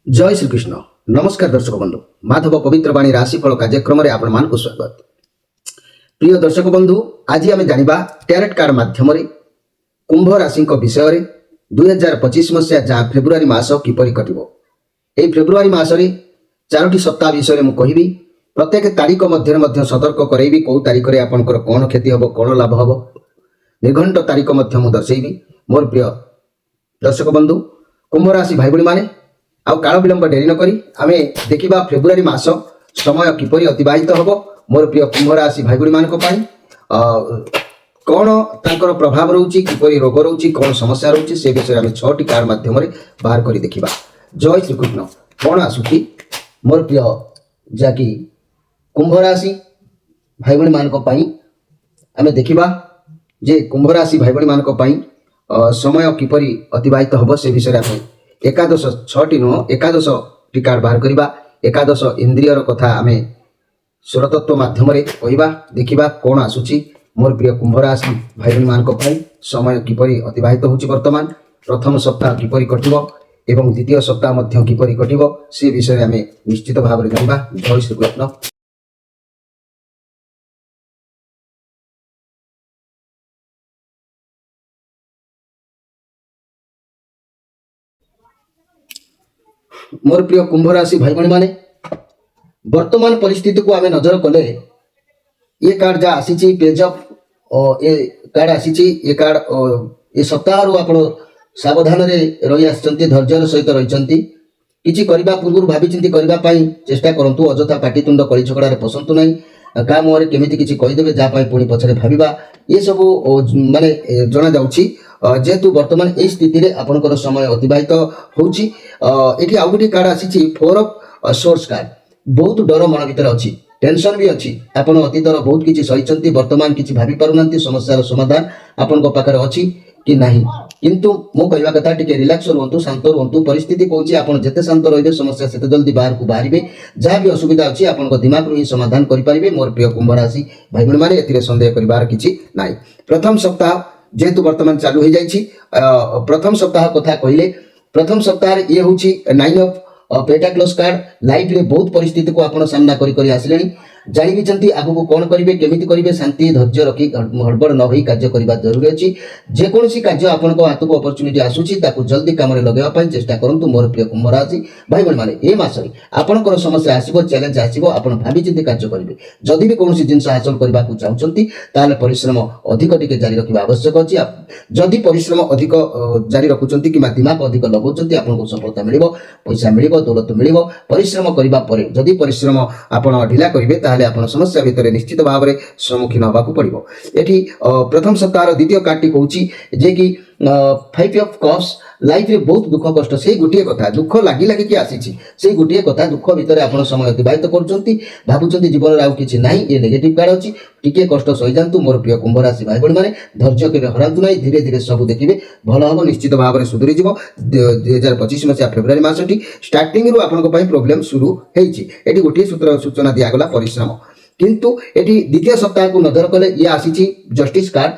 जय श्रीकृष्ण नमस्कार दर्शक बंधु माधव पवित्र बाणी राशिफल कार्यक्रम में आपण मान स्वागत। प्रिय दर्शक बंधु आज आम जाना टैरेट कार्ड मध्यम कुंभ राशि विषय में 2025 मसीहा जहाँ फेब्रुआरी मास किपर कटो यह फेब्रुआरी मसरे 4टी सप्ताह विषय में कहबी प्रत्येक तारीख मध्य सतर्क करैबी कौ तारीख में आपंकर कौन क्षति हम कौन लाभ हम निर्घंट तारीख दर्शेबी। मोर प्रिय दर्शक बंधु कुंभ राशि भाई भाई मैंने आउ काल विलंब डेरी नक आम देखा फेब्रुआरी मास समय किपर अतिबाहित हम मोर प्रिय कुंभ राशि भाई भाई मानक कौन तांकर प्रभाव रोचे किपर रोग रोचे कौन समस्या रोचे से विषय आम 6टी कार्ड माध्यम बाहर कर देखा। जय श्रीकृष्ण कौन आसूची मोर प्रिय जहाँकि कुंभ राशि भाई भाई मानक आम देखा जे कुंभ राशि भाई भाई मानक समय किपर अतिबाहित हम से विषय आम एकादश 6टी नुह एकादश टी कार्ड बाहर करवा एकादश इंद्रियर कथा आम स्वरतत्व मध्यम कहवा देखा कौन आसूची मोर प्रिय कुंभ राशि भाई भाई मानक समय किपर अतिबाहित होची वर्तमान प्रथम सप्ताह किपर कटिबो एवं द्वितीय सप्ताह मध्य किपर कटिबो से विषय आम निश्चित भाव में जानवा। जय श्रीकृष्ण। मोर प्रिय कुंभ राशि भाई भाई माने वर्तमान परिस्थिति को आम नजर कले ये कार्ड जहाँ आसी पेज ऑफ ये कार्ड आसी ये कार्ड ये सप्ताह आप सावधान रही धैर्यर सहित रही किसी करने पूर्व भाई करने चेष्टा करूँ अजथा पाटितुंड कली झगड़ा पसंद ना क्या मुहर केमी किसी कहीदेवे जहाँ पुणी पछरे भावा ये सब माने जना जाऊँगी जेहेतु वर्तमान यही स्थिति आपंकर समय अतिबाहित होची आउ गोटे कार्ड आसी 4 ऑफ सोर्स कार्ड बहुत डर मन भर अच्छी टेंशन भी अच्छी आपड़ अतीतर बहुत किसी सही वर्तमान किसी भाभी पारना समस्यार समाधान आपण पाखे अच्छी कि नहीं किंतु मो कहवा कथा टिके रिलैक्स रुहतु शांत रुहतु परिस्थिति कौच आपड़ जिते शांत रही समस्या से जल्दी बाहर को बाहर जहाँ भी असुविधा अच्छी आपण दिमाग ही समाधान करेंगे। मोर प्रिय कुंभ राशि भाई भाई मैंने ए सन्देह कर किसी ना। प्रथम सप्ताह जेहेतु वर्तमान चालू हो जाइए प्रथम सप्ताह कथा कहले प्रथम सप्ताह ये हूँ 9 ऑफ पेंटाक्लस कार्ड लाइफ रे बहुत परिस्थिति को आपण सामना करी आसिले जानी भी आगू कौन करेंगे केमी करेंगे शांति धैर्य रखी हड़बड़ न हो कार्य करने जरूरी अच्छी जेकोसी कार्य आपण हाथ को अपरच्युनिटी आसूची जल्दी काम लगे चेष्टा करूँ। मोर प्रिय कुंभ राशि भाई भाई मैंने ये मसरे आपंकर समस्या आसो चैलेंज आसो आप भावी कार्य करेंगे जदि भी कौन जिन हासिल करने को चाहते परिश्रम अधिक टी जारी रखा आवश्यक अच्छी जदि परिश्रम अधिक जारी रखुंट कि दिमाग अधिक लगाउंट आपको सफलता मिल पैसा मिल दौलत मिल परिश्रम करने जदि परिश्रम आप ढिला करेंगे आप समस्या भितर निश्चित भाव में सम्मुखीन होगा पड़ो। ये प्रथम सप्ताह द्वितीय कार्ड कौच जे कि 5 ऑफ कप्स लाइफ रे बहुत दुख कष्ट से गोटे कथा दुख लगी लगिकी आसी से गोटे कथा दुख भितर आप समय अतिबाहित कर जीवन आउ कि ना ये नेगेटिव कार्ड अच्छी टिके कष्ट सही जातु। मोर प्रिय कुंभ राशि भाई भाई मैंने धैर्य के हरातु ना धीरे धीरे सब देखिए भल हम निश्चित भाव में सुधरी 2025 मसीहा फेब्रुआरी मासटी स्टार्टिंग रू आपन प्रोब्लेम शुरू होती गोटे सूचना दिगला परिश्रम किंतु ये द्वितीय सप्ताह को नजर कले ये आसी जस्टिस कार्ड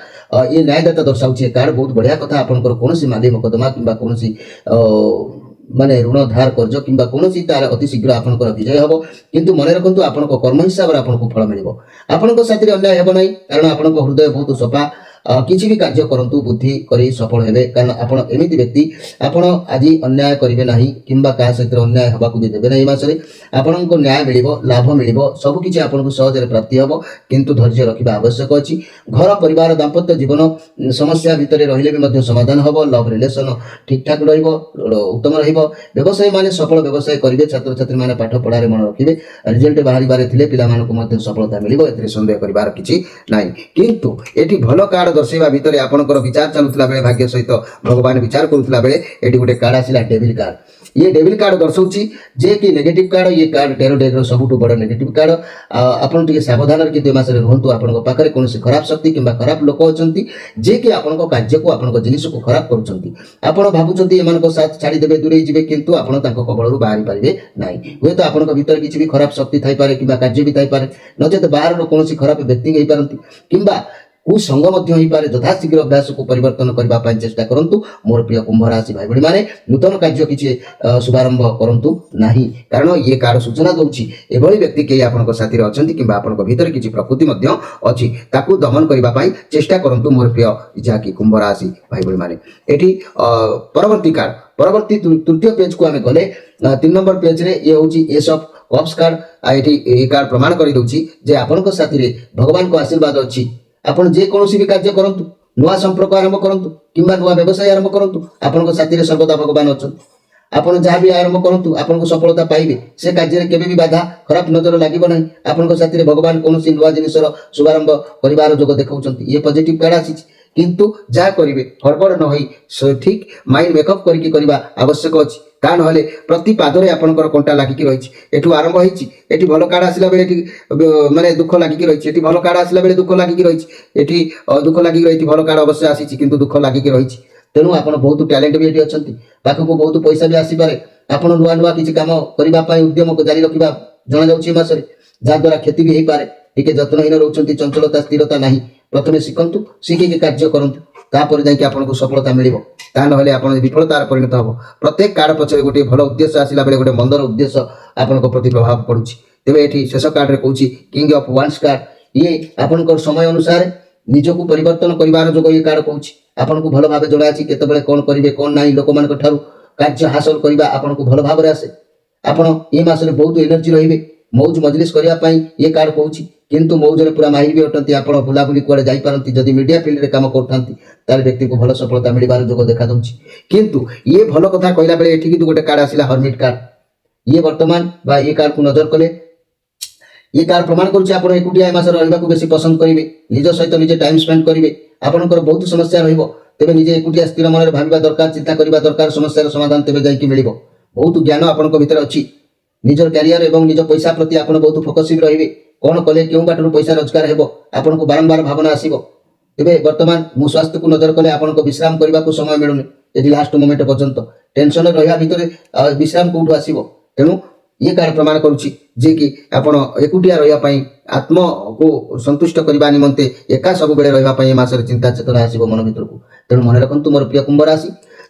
ये न्यायदाता दर्शाऊ कार्ड बहुत बढ़िया कथा आपंकर कौन माली मकदमा कि माने ऋण धार कर्ज कि कौन तार अति शीघ्र आपंकर विजय हम किंतु मन रखु आपण कर्म हिसाब से आपको फल मिल आपण साथी अन्याय हेब ना कारण आपण हृदय बहुत सफा किसी भी कार्य करूँ बुद्धि करी सफल हेबे कारण आपण एमती व्यक्ति आपण आज अन्याय करेंगे ना कि सहित अन्याय हवा भी देवे ना मसरे आपण को न्याय मिल लाभ मिल सबकि आपको सहज प्राप्ति हम किंतु धैर्य रखा आवश्यक अच्छी घर परिवार दाम्पत्य जीवन समस्या भितर रहिले भी समाधान हम लव रिलेसन ठीक ठाक उत्तम व्यवसायी माने सफल व्यवसाय करेंगे छात्र छात्री मैंने पाठ पढ़ारे मन रखिए रिजल्ट बाहर पे सफलता मिल सन्देह कर किसी ना किंतु ये भल कार्ड दर्शा भितर आपंकर विचार चलुला बेले भाग्य सहित भगवान विचार करुला बेले ये गोटे कार्ड आसला डेविल कार्ड ये डेविल कार्ड दर्शाऊँ जे कि नेगेटिव कार्ड ये कार्ड टेरो डेग सबुठ बड़ नेगेटिव कार्ड आपन टे सावधान किंतु मसरे रुहतु आपन पाखे कौन खराब शक्ति कि खराब लोक अच्छा जे कि आपन कार्य को आपन जिनिस को खराब करुँच भावुंट एम साथ छाड़देवे दूरे जी किंतु आपड़ कबल बाहरी पारे ना हे तो आपन भर किसी भी खराब शक्ति थी कि कार्य भी थी नचेत बाहर कौन खराब व्यक्ति हो पारती कि कुसंग होईपारे यथाशीघ्र अभ्यास को परिवर्तन करने चेष्टा करूँ। मोर प्रिय कुंभ राशि भाई भाई मैंने नूतन कार्य किसी शुभारंभ करूँ ना, कारण ये कार्ड सूचना दूसरी एभली व्यक्ति कई आपंक साथी अच्छा कि भीतर किसी प्रकृति अच्छी ताकू दमन करने चेष्टा करूँ। मोर प्रिय जहाँकि कुंभ राशि भाई भाई मैंने ये परवर्ती कार्ड परवर्ती तृतीय पेज को आम गले 3 नंबर पेज रे ये हूँ एस ऑफ कप्स कार्ड। ये कार्ड प्रमाण कर दूसरी जे आपण साथी भगवान को आशीर्वाद अच्छी। आपण जेकोसी भी कार्य करंतु, नुआ संपर्क आरंभ करंतु किंबा नुआ व्यवसाय आरंभ करंतु, आपण साथी सर्वदा भगवान अच्छा। आपण जहाँ भी आरंभ करंतु आपण सफलता पाइबे। से कार्य केबे भी बाधा खराब नजर लागिब नहीं। आपण साथी भगवान कौन नुआ जिनसर शुभारंभ कर जोग देखा। ये पॉजिटिव कार्ड आसी किंतु जहाँ करेंगे हड़बड़ न हो ठीक माइंड मेकअप करके आवश्यक अच्छी। ता ना प्रति पादरे आपंकर कंटा लागिक रही एठू आरंभ होती भल कार्ड आसला बेले माने दुख लागिक रही भल कार्ड आसला बेले दुख लागिक रही दुख लागिक रही भल कार्ड अवश्य आसी किंतु दुख लागिक रही। तेणु आप बहुत टैलेंट भी ये अच्छा पाखक बहुत पैसा भी आसीपे। आप नुआ नुआ किसी कम करने उद्यम को जारी रखा जना जाऊँगी मसरे जहाद्वारा क्षति भी हो पारे। टिके जत्नहीन रोचंती चंचलता स्थिरता नहीं प्रथमे शिखंतु शिखिक कार्य करंतु तापर जाके आपको सफलता मिलिबो। ता नहले आपण विफलतार परिणत हो। प्रत्येक कार्ड पछरे गोटे भल उद्देश्य आसिला बेले गोटे मंदर उद्देश्य आपनको प्रति प्रभाव पड़ुछि। तेबे एठी शेष कार्ड रे कहूछि किंग ऑफ वांस कार्ड। ये आपनकर समय अनुसार निजको परिवर्तन करिवार जोग ये कार्ड कहूछि। आपनको भल भाबे जणा अछि केतेबेले कोन करिवे कोन नाही लोक मानक ठारू कार्य हासिल करिवा आपनको भल भाबे आसे। आपण ए मासरे बहुत एनर्जी रहिबे मौज मजलिस करिया पई ये कार्ड कहूछि। किंतु मौजरे पूरा माहिर भी अटंती आप बुलाबुली कुआडे जाई पारंती जदि मीडिया फील्ड रे काम करथांती तार व्यक्ति को भल सफलता मिलिबार जोग देखा दउछि। किंतु ये भल कथा कहला बेले एठी कि गोटे कार्ड आसिला हर्मिट कार्ड। ये वर्तमान बा ये कार्ड को नजर कले ये कार्ड प्रमाण करूछि आपण एकुटिया ए मास रहबा को बेसी पसंद करिवे। निज सहित निजे टाइम स्पेंड करिवे। आपनकर बहुत समस्या रहिबो तेबे निजे एकुटिया स्थिर मन रे भाबिबा दरकार चिंता करिबा दरकार समस्यार समाधान तेबे जाई कि मिलिबो। बहुत ज्ञान आपनक भितर अछि। निजर कैरियर एवं निज पैसा प्रति आपण बहुत फोकसिव रहिबे। कौन कले क्यों बाटर पैसा रोजगार हेबो आपन को बारंबार भावना आसीबो। तेबे वर्तमान मु स्वास्थ्य को नजर कले आपन को विश्राम करबा को समय मिलुनी। यदि लास्ट मोमेंट पर्यंत टेंशन रहिया भितर विश्राम कोठु आसीबो। तेनु ये कार्ड प्रमाण करूछि जे कि आपण एकुटिया रहिया पई आत्मा को संतुष्ट करबा निमंते एका सब बेले रहिबा पई मासर चिंता चेतना आसीबो मन भितर को। तेनु मन रखंतु मोर प्रिय कुंभ राशि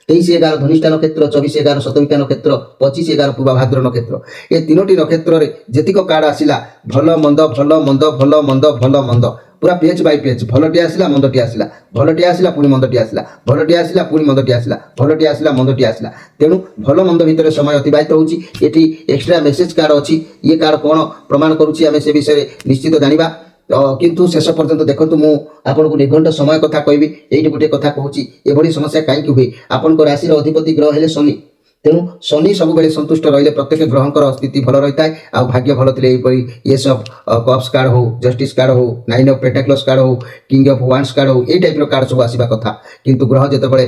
23/11 धनिष्ठा नक्षत्र 24/11 शतविका नक्षत्र 25/11 पूर्वाभाद्र नक्षत्र ये तीनोटी नक्षत्र रे जेतिक कार्ड आसिला भल मंद भल मंद भल मंद भल मंद पूरा पेज बाय पेज भलटी आसिला मंदटी आसिला भलटी आसिला पुणी मंदटी आसिला भलटी आसिला पुणी मंदटी आसिला भलटी आसिला मंदटी आसिला। तेणु भल मंद भितर समय अतिबाहित होउची। एठी एक्स्ट्रा मेसेज कार्ड अछि। ये कार्ड कोन प्रमाण करूची आमे से विषय निश्चित जानिबा किंतु शेष पर्यंत देखो मु आपन को निघंट समय कथा कहबी। एठी गोटे कथा कहूची एभली समस्या काई कि हुए आपन को राशि रो अधिपति ग्रह हेले शनि। तेणु शनि सब बेले संतुष्ट रहिले प्रत्येक ग्रहंकर स्थिति भल रही है आ भाग्य भल थिले एपरि एस ऑफ कप्स कार्ड हो जस्टिस कार्ड हो 9 ऑफ पेंटाक्लस कार्ड हो किंग ऑफ वांस कार्ड हो ए टाइप रो कार्ड सब आसीबा कथा। किंतु ग्रह जते बेले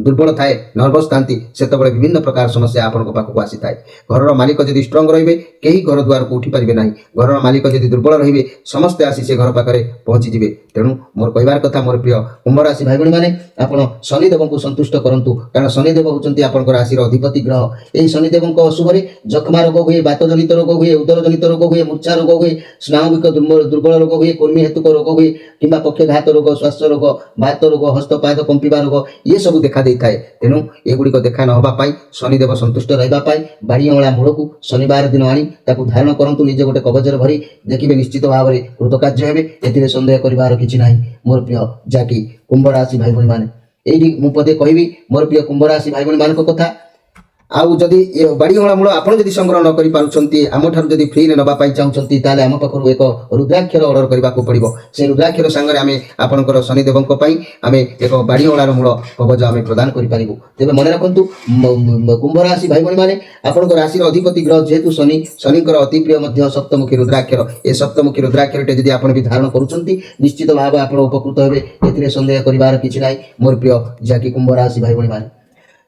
दुर्बल थाए नर्वस थांती सेते बेले विभिन्न प्रकार समस्या आपन को पाखु आसी थाए। घरर मालिक जदि स्ट्रांग रहिबे केही घर द्वार को उठी परिबे नाही। घरर मालिक जदि दुर्बल रहिबे समस्त आसी से घर पाखरे पहुंची जिवे। तेणु मोर कहबार कथा मोर प्रिय कुंभ राशि भाई बहन माने आपण शनि देव को संतुष्ट करंतु कारण शनि देव होचंती आपन राशि अधिपति ग्रह। यही शनिदेव अशुभ जखमा रोग हुए बात जनित रोग हुए उदर जनित रोग हुए मूर्छा रोग हुए स्नायुविक दुर्बल रोग हुए कुर्मी हेतुक रोग हुए कि पक्षघात रोग श्वास रोग बात रोग हस्तपाद कंपिबा रोग ये सब देखा दे थाए। तेणु एगुड़िक देखा नहबा शनिदेव संतुष्ट रहा बाड़ी अंगला मूल को शनिवार दिन आनी धारण करंतु निजे गोटे कवचर भरी देखिए निश्चित भाव में कृतकार्य हेबे। एथिरे संदेह करिवार किछि नाही मोर प्रिय जाकी कुंभ राशि भाई भणी माने एठी मु पदे कहबी मोर प्रिय कुंभ राशि भाई भणी मानक कथा। आउ जदि बाड़ी अंगला मूल आपड़ जदि संग्रह न करि पारुछंती आम ठार जदि फ्री रे नबा पाई चाहुछंती ताले आम पाखरु एक रुद्राक्षर ऑर्डर करबा को पड़िबो। से रुद्राक्षर संगे आमे आपनकर शनि देवंक पई आमे एक बाड़ी अंगलार मूल कवच आमे प्रदान करि पारिबो। तेबे मन रखंतु कुंभ राशि भाई भणी माने आपनकर राशि रो अधिपति ग्रह जेतु शनि शनिकर अति प्रिय मध्य सप्तमुखी रुद्राक्षर ए सप्तमुखी रुद्राक्षर टे जदि आपन भी धारण करूछंती निश्चित भाव आपन उपकृत हेबे। एथिरे संदेह करिवार किछि नाही मोर प्रिय जाकी कुंभ राशि भाई भणी माने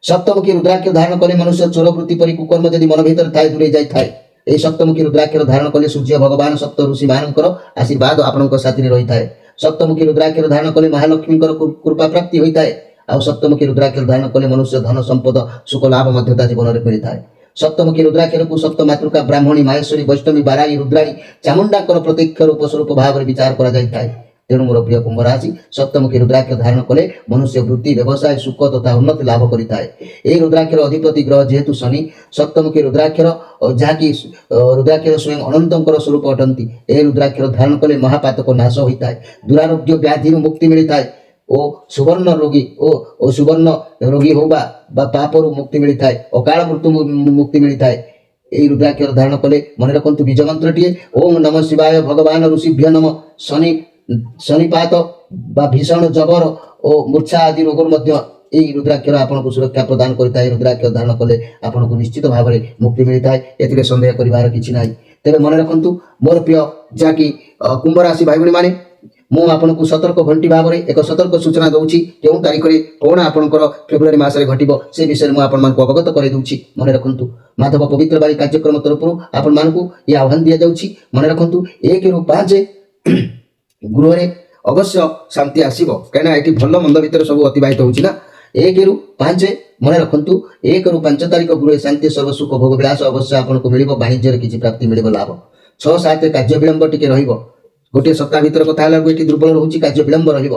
सप्तमुखी रुद्राक्ष धारण कले मनुष्य चोर वृत्ति परि कुकर्म यदि मन भीतर थाए दूरे जाई थाए। ए सप्तमुखी रुद्राक्ष धारण कले सूर्य भगवान सप्त ऋषि मानकर आशीर्वाद आपनक साथी रही थाए। सप्तमुखी रुद्राक्ष धारण कले महालक्ष्मी कृपा प्राप्ति होई थाए। आ सप्तमुखी रुद्राक्ष धारण कले मनुष्य धन संपद सुख लाभ मध्यता जीवन में मिली थाए। सप्तमुखी रुद्राक्षर को सप्त मातृका ब्राह्मणी माहेश्वरी वैष्णवी बाराही रुद्राणी चामुंडाकर प्रत्यक्ष रूप स्वरूप भाव विचार करा जाई थाए। ତେଣୁ ମୋର ପ୍ରିୟ କୁମ୍ଭ ରାଶି ସପ୍ତମୁଖୀ ରୁଦ୍ରାକ୍ଷ ଧାରଣ କଲେ ମନୁଷ୍ୟ ବୃତ୍ତି ବ୍ୟବସାୟ ସୁଖ ତଥା ଉନ୍ନତି ଲାଭ କରିଥାଏ। ଏହି ରୁଦ୍ରାକ୍ଷର ଅଧିପତି ଗ୍ରହ ଯେହେତୁ ଶନି ସପ୍ତମୁଖୀ ରୁଦ୍ରାକ୍ଷର ଯାହାକି ରୁଦ୍ରାକ୍ଷର ସ୍ୱୟଂ ଅନନ୍ତଙ୍କର ସ୍ୱରୂପ ଅଟନ୍ତି। ଏହି ରୁଦ୍ରାକ୍ଷର ଧାରଣ କଲେ ମହାପାତକ ନାଶ ହୋଇଥାଏ, ଦୁରାରୋଗ୍ୟ ବ୍ୟାଧିରୁ ମୁକ୍ତି ମିଳିଥାଏ ଓ ସୁବର୍ଣ୍ଣ ରୋଗୀ ଓ ସୁବର୍ଣ୍ଣ ରୋଗୀ ହଉ ବା ପାପରୁ ମୁକ୍ତି ମିଳିଥାଏ, ଅକାଳ ମୃତ୍ୟୁ ମୁକ୍ତି ମିଳିଥାଏ। ଏହି ରୁଦ୍ରାକ୍ଷର ଧାରଣ କଲେ ମନେ ରଖନ୍ତୁ ବୀଜ ମନ୍ତ୍ରଟିଏ ଓಂ ନମ ଶିବାୟ ଭଗବାନ ଋଷିଭ୍ୟ ନମ। ଶନିପାତ ବା ଭୀଷଣ ଜବର ଓ ମୂର୍ଚ୍ଛା ଆଦି ରୋଗରୁ ମଧ୍ୟ ଏହି ରୁଦ୍ରାକ୍ଷର ଆପଣଙ୍କୁ ସୁରକ୍ଷା ପ୍ରଦାନ କରିଥାଏ। ରୁଦ୍ରାକ୍ଷର ଧାରଣ କଲେ ଆପଣଙ୍କୁ ନିଶ୍ଚିତ ଭାବରେ ମୁକ୍ତି ମିଳିଥାଏ, ଏଥିରେ ସନ୍ଦେହ କରିବାର କିଛି ନାହିଁ। ତେବେ ମନେ ରଖନ୍ତୁ ମୋର ପ୍ରିୟ ଯାହାକି କୁମ୍ଭ ରାଶି ଭାଇ ଭଉଣୀମାନେ, ମୁଁ ଆପଣଙ୍କୁ ସତର୍କ ଘଣ୍ଟି ଭାବରେ ଏକ ସତର୍କ ସୂଚନା ଦେଉଛି। କେଉଁ ତାରିଖରେ କ'ଣ ଆପଣଙ୍କର ଫେବୃଆରୀ ମାସରେ ଘଟିବ ସେ ବିଷୟରେ ମୁଁ ଆପଣମାନଙ୍କୁ ଅବଗତ କରାଇ ଦେଉଛି। ମନେ ରଖନ୍ତୁ ମାଧବ ପବିତ୍ର ବାଣୀ କାର୍ଯ୍ୟକ୍ରମ ତରଫରୁ ଆପଣମାନଙ୍କୁ ଏହି ଆହ୍ୱାନ ଦିଆଯାଉଛି। ମନେ ରଖନ୍ତୁ 1 ରୁ 5 ଗୃହରେ ଅବଶ୍ୟ ଶାନ୍ତି ଆସିବ, କାହିଁକିନା ଏଠି ଭଲ ମନ୍ଦ ଭିତରେ ସବୁ ଅତିବାହିତ ହେଉଛି ନା। 1 ରୁ 5 ମନେ ରଖନ୍ତୁ 1 ରୁ 5 ତାରିଖ ଗୃହରେ ଶାନ୍ତି ସର୍ବସୁଖ ଭୋଗ ବିଳାସ ଅବଶ୍ୟ ଆପଣଙ୍କୁ ମିଳିବ। ବାଣିଜ୍ୟରେ କିଛି ପ୍ରାପ୍ତି ମିଳିବ ଲାଭ। 6, 7 କାର୍ଯ୍ୟ ବିଳମ୍ବ ଟିକେ ରହିବ। ଗୋଟିଏ ସପ୍ତାହ ଭିତରେ କଥା ହେଲା ଏଠି ଦୁର୍ବଳ ରହୁଛି, କାର୍ଯ୍ୟ ବିଳମ୍ବ ରହିବ।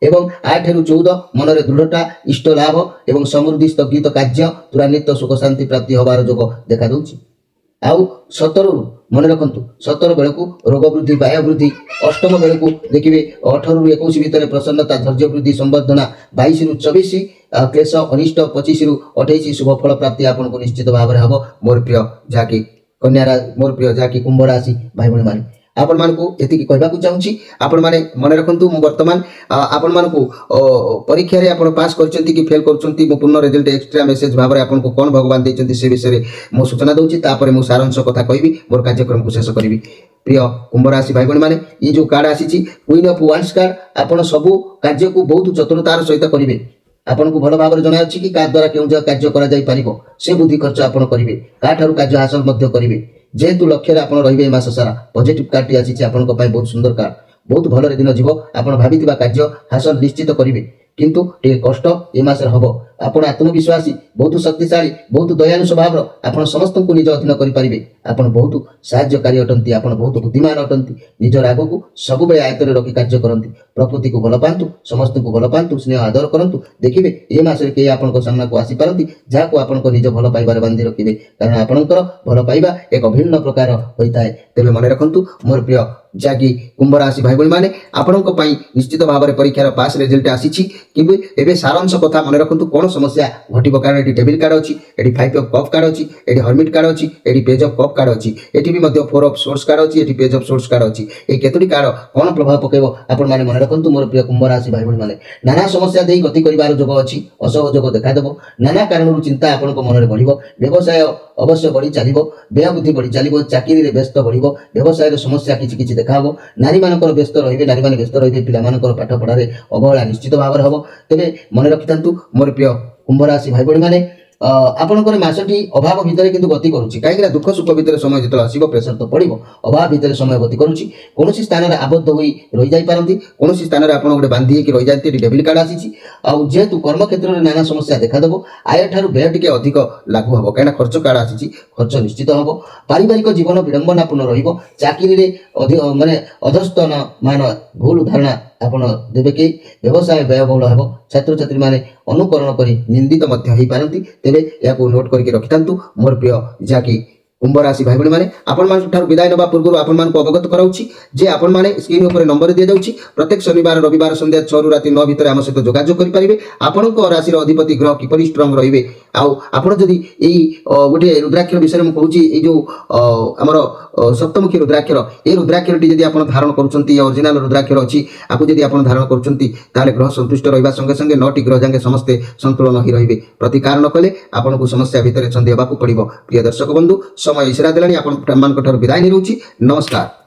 ଏବଂ 8 ରୁ 14 ମନରେ ଦୃଢ଼ତା, ଇଷ୍ଟ ଲାଭ ଏବଂ ସମୃଦ୍ଧି, ସ୍ଥଗିତ କାର୍ଯ୍ୟ ତ୍ୱରାନ୍ୱିତ ସୁଖ ଶାନ୍ତି ପ୍ରାପ୍ତି ହେବାର ଯୋଗ ଦେଖାଦେଉଛି। ଆଉ 17 ମନେ ରଖନ୍ତୁ 17 ବେଳକୁ ରୋଗ ବୃଦ୍ଧି, ବାୟ ବୃଦ୍ଧି। 8ମ ବେଳକୁ ଦେଖିବେ 18 ରୁ 21 ଭିତରେ ପ୍ରସନ୍ନତା, ଧୈର୍ଯ୍ୟ ବୃଦ୍ଧି, ସମ୍ବର୍ଦ୍ଧନା। 22 ରୁ 24 କ୍ଲେଶ ଅନିଷ୍ଟ। 25 ରୁ 28 ଶୁଭ ଫଳ ପ୍ରାପ୍ତି ଆପଣଙ୍କୁ ନିଶ୍ଚିତ ଭାବରେ ହେବ। ମୋର ପ୍ରିୟ ଯାହାକି ମୋର ପ୍ରିୟ ଯାହାକି କୁମ୍ଭ ରାଶି ଭାଇ ଭଉଣୀମାନେ, ଆପଣମାନଙ୍କୁ ଏତିକି କହିବାକୁ ଚାହୁଁଛି। ଆପଣମାନେ ମନେ ରଖନ୍ତୁ ମୁଁ ବର୍ତ୍ତମାନ ଆପଣମାନଙ୍କୁ ପରୀକ୍ଷାରେ ଆପଣ ପାସ୍ କରିଛନ୍ତି କି ଫେଲ୍ କରୁଛନ୍ତି, ମୁଁ ପୂର୍ଣ୍ଣ ରେଜଲ୍ଟ ଏକ୍ସଟ୍ରା ମେସେଜ ଭାବରେ ଆପଣଙ୍କୁ କ'ଣ ଭଗବାନ ଦେଇଛନ୍ତି ସେ ବିଷୟରେ ମୁଁ ସୂଚନା ଦେଉଛି। ତାପରେ ମୁଁ ସାରାଂଶ କଥା କହିବି, ମୋର କାର୍ଯ୍ୟକ୍ରମକୁ ଶେଷ କରିବି। ପ୍ରିୟ କୁମ୍ଭ ରାଶି ଭାଇ ଭଉଣୀମାନେ, ଇଏ ଯେଉଁ କାର୍ଡ ଆସିଛି କୁଇନ୍ ଅଫ୍ ୱାନ୍ସ କାର୍ଡ, ଆପଣ ସବୁ କାର୍ଯ୍ୟକୁ ବହୁତ ଚତୁରତାର ସହିତ କରିବେ। ଆପଣଙ୍କୁ ଭଲ ଭାବରେ ଜଣାଅଛି କି କାହା ଦ୍ୱାରା କେଉଁ କାର୍ଯ୍ୟ କରାଯାଇପାରିବ ସେ ବୁଦ୍ଧି ଖର୍ଚ୍ଚ ଆପଣ କରିବେ, କାହାଠାରୁ କାର୍ଯ୍ୟ ହାସଲ ମଧ୍ୟ କରିବେ। ଯେହେତୁ ଲକ୍ଷ୍ୟରେ ଆପଣ ରହିବେ ଏ ମାସ ସାରା, ପଜିଟିଭ କାର୍ଡଟି ଆସିଛି ଆପଣଙ୍କ ପାଇଁ ବହୁତ ସୁନ୍ଦର କାର୍ଡ। ବହୁତ ଭଲରେ ଦିନ ଯିବ, ଆପଣ ଭାବିଥିବା କାର୍ଯ୍ୟ ହାସଲ ନିଶ୍ଚିତ କରିବେ, କିନ୍ତୁ ଟିକେ କଷ୍ଟ ଏ ମାସରେ ହେବ। ଆପଣ ଆତ୍ମବିଶ୍ୱାସୀ, ବହୁତ ଶକ୍ତିଶାଳୀ, ବହୁତ ଦୟାଳୁ ସ୍ୱଭାବର, ଆପଣ ସମସ୍ତଙ୍କୁ ନିଜ ଅଧୀନ କରିପାରିବେ। ଆପଣ ବହୁତ ସାହାଯ୍ୟକାରୀ ଅଟନ୍ତି, ଆପଣ ବହୁତ ବୁଦ୍ଧିମାନ ଅଟନ୍ତି। ନିଜ ରାଗକୁ ସବୁବେଳେ ଆୟତ୍ତରେ ରଖି କାର୍ଯ୍ୟ କରନ୍ତି। ପ୍ରକୃତିକୁ ଭଲ ପାଆନ୍ତୁ, ସମସ୍ତଙ୍କୁ ଭଲ ପାଆନ୍ତୁ, ସ୍ନେହ ଆଦର କରନ୍ତୁ। ଦେଖିବେ ଏ ମାସରେ କେହି ଆପଣଙ୍କ ସାମ୍ନାକୁ ଆସିପାରନ୍ତି ଯାହାକୁ ଆପଣଙ୍କ ନିଜ ଭଲ ପାଇବାରେ ବାନ୍ଧି ରଖିବେ, କାରଣ ଆପଣଙ୍କର ଭଲ ପାଇବା ଏକ ଭିନ୍ନ ପ୍ରକାର ହୋଇଥାଏ। ତେବେ ମନେ ରଖନ୍ତୁ ମୋର ପ୍ରିୟ ଯାହାକି କୁମ୍ଭ ରାଶି ଭାଇ ଭଉଣୀମାନେ, ଆପଣଙ୍କ ପାଇଁ ନିଶ୍ଚିତ ଭାବରେ ପରୀକ୍ଷାର ପାସ୍ ରେଜଲ୍ଟ ଆସିଛି। କିନ୍ତୁ ଏବେ ସାରାଂଶ କଥା ମନେ ରଖନ୍ତୁ କ'ଣ ସମସ୍ୟା ଘଟିବ, କାରଣ ଏଠି ଟେବିଲ୍ କାର୍ଡ ଅଛି, ଏଠି 5 ଅଫ୍ କପ୍ କାର୍ଡ ଅଛି, ଏଠି ହର୍ମିଟ୍ କାର୍ଡ ଅଛି, ଏଠି ପେଜ୍ ଅଫ୍ କପ୍ କାର୍ଡ ଅଛି, ଏଠି ବି ମଧ୍ୟ 4 ଅଫ୍ ସୋର୍ସ କାର୍ଡ ଅଛି, ଏଠି ପେଜ୍ ଅଫ୍ ସୋର୍ସ କାର୍ଡ ଅଛି। এই କେତୋଟି କାର୍ଡ କ'ଣ ପ୍ରଭାବ ପକାଇବ ଆପଣମାନେ ମନେ ରଖନ୍ତୁ ମୋର ପ୍ରିୟ କୁମ୍ଭ ରାଶି ଭାଇ ଭଉଣୀମାନେ। ନାନା ସମସ୍ୟା ଦେଇ ଗତି କରିବାର ଯୋଗ ଅଛି, ଅସହଯୋଗ ଦେଖାଦେବ। ନାନା କାରଣରୁ ଚିନ୍ତା ଆପଣଙ୍କ ମନରେ ବଢ଼ିବ। ବ୍ୟବସାୟ ଅବଶ୍ୟ ବଢ଼ି ଚାଲିବ, ବ୍ୟୟ ବୃଦ୍ଧି ବଢ଼ି ଚାଲିବ। ଚାକିରିରେ ବ୍ୟସ୍ତ ବଢ଼ିବ, ବ୍ୟବସାୟରେ ସମସ୍ୟା କିଛି କିଛି ଦେଖାହେବ। ନାରୀମାନଙ୍କର ବ୍ୟସ୍ତ ରହିବେ, ନାରୀମାନେ ବ୍ୟସ୍ତ ରହିବେ। ପିଲାମାନଙ୍କର ପାଠ ପଢ଼ାରେ ଅବହେଳା ନିଶ୍ଚିତ ଭାବରେ ହେବ। ତେବେ ମନେ ରଖିଥାନ୍ତୁ ମୋର ପ୍ରିୟ କୁମ୍ଭ ରାଶି ଭାଇ ଭଉଣୀମାନେ, ଆପଣଙ୍କର ମାସଟି ଅଭାବ ଭିତରେ କିନ୍ତୁ ଗତି କରୁଛି। କାହିଁକିନା ଦୁଃଖ ସୁଖ ଭିତରେ ସମୟ ଯେତେବେଳେ ଆସିବ ପ୍ରେସର ତ ପଡ଼ିବ, ଅଭାବ ଭିତରେ ସମୟ ଗତି କରୁଛି। କୌଣସି ସ୍ଥାନରେ ଆବଦ୍ଧ ହୋଇ ରହିଯାଇପାରନ୍ତି, କୌଣସି ସ୍ଥାନରେ ଆପଣ ଗୋଟେ ବାନ୍ଧି ହେଇକି ରହିଯାନ୍ତି। ଏଠି ଡେବିଲ୍ କାର୍ଡ ଆସିଛି। ଆଉ ଯେହେତୁ କର୍ମକ୍ଷେତ୍ରରେ ନାନା ସମସ୍ୟା ଦେଖାଦେବ, ଆୟ ଠାରୁ ବ୍ୟୟ ଟିକେ ଅଧିକ ଲାଗୁ ହେବ, କାହିଁକିନା ଖର୍ଚ୍ଚ କାର୍ଡ ଆସିଛି, ଖର୍ଚ୍ଚ ନିଶ୍ଚିତ ହେବ। ପାରିବାରିକ ଜୀବନ ବିଡ଼ମ୍ବନାପୂର୍ଣ୍ଣ ରହିବ। ଚାକିରିରେ ଅଧସ୍ତନ ମାନ ଭୁଲ ଧାରଣା ଆପଣ ଦେବେ କି ବ୍ୟବସାୟ ବ୍ୟୟବହୁଳ ହେବ। ଛାତ୍ରଛାତ୍ରୀମାନେ ଅନୁକରଣ କରି ନିନ୍ଦିତ ମଧ୍ୟ ହୋଇପାରନ୍ତି। ତେବେ ଏହାକୁ ନୋଟ୍ କରିକି ରଖିଥାନ୍ତୁ ମୋର ପ୍ରିୟ ଯାହାକି କୁମ୍ଭ ରାଶି ଭାଇ ଭଉଣୀମାନେ। ଆପଣମାନଙ୍କଠାରୁ ବିଦାୟ ନେବା ପୂର୍ବରୁ ଆପଣମାନଙ୍କୁ ଅବଗତ କରାଉଛି ଯେ ଆପଣମାନେ ସ୍କ୍ରିନ୍ ଉପରେ ନମ୍ବର ଦିଆଯାଉଛି। ପ୍ରତ୍ୟେକ ଶନିବାର ରବିବାର ସନ୍ଧ୍ୟା 6 ରୁ ରାତି 9 ଭିତରେ ଆମ ସହିତ ଯୋଗାଯୋଗ କରିପାରିବେ। ଆପଣଙ୍କ ରାଶିର ଅଧିପତି ଗ୍ରହ କିପରି ଷ୍ଟ୍ରଙ୍ଗ ରହିବେ, ଆଉ ଆପଣ ଯଦି ଏଇ ଗୋଟିଏ ରୁଦ୍ରାକ୍ଷର ବିଷୟରେ ମୁଁ କହୁଛି, ଏଇ ଯେଉଁ ଆମର ସପ୍ତମୁଖୀ ରୁଦ୍ରାକ୍ଷର, এই ରୁଦ୍ରାକ୍ଷରଟି ଯଦି ଆପଣ ଧାରଣ କରୁଛନ୍ତି, ଅରିଜିନାଲ ରୁଦ୍ରାକ୍ଷର ଅଛି, ଆକୁ ଯଦି ଆପଣ ଧାରଣ କରୁଛନ୍ତି ତାହେଲେ ଗ୍ରହ ସନ୍ତୁଷ୍ଟ ରହିବା ସଙ୍ଗେ ସଙ୍ଗେ 9ଟି ଗ୍ରହ ଯାକେ ସମସ୍ତେ ସନ୍ତୁଳନ ହୋଇ ରହିବେ। ପ୍ରତିକାର ନ କଲେ ଆପଣଙ୍କୁ ସମସ୍ୟା ଭିତରେ ଛନ୍ଦି ହେବାକୁ ପଡ଼ିବ। ପ୍ରିୟ ଦର୍ଶକ ବନ୍ଧୁ, ସମୟ ଇସାରା ଦେଲାଣି, ଆପଣମାନଙ୍କଠାରୁ ବିଦାୟ ନେଉଛି। ନମସ୍କାର।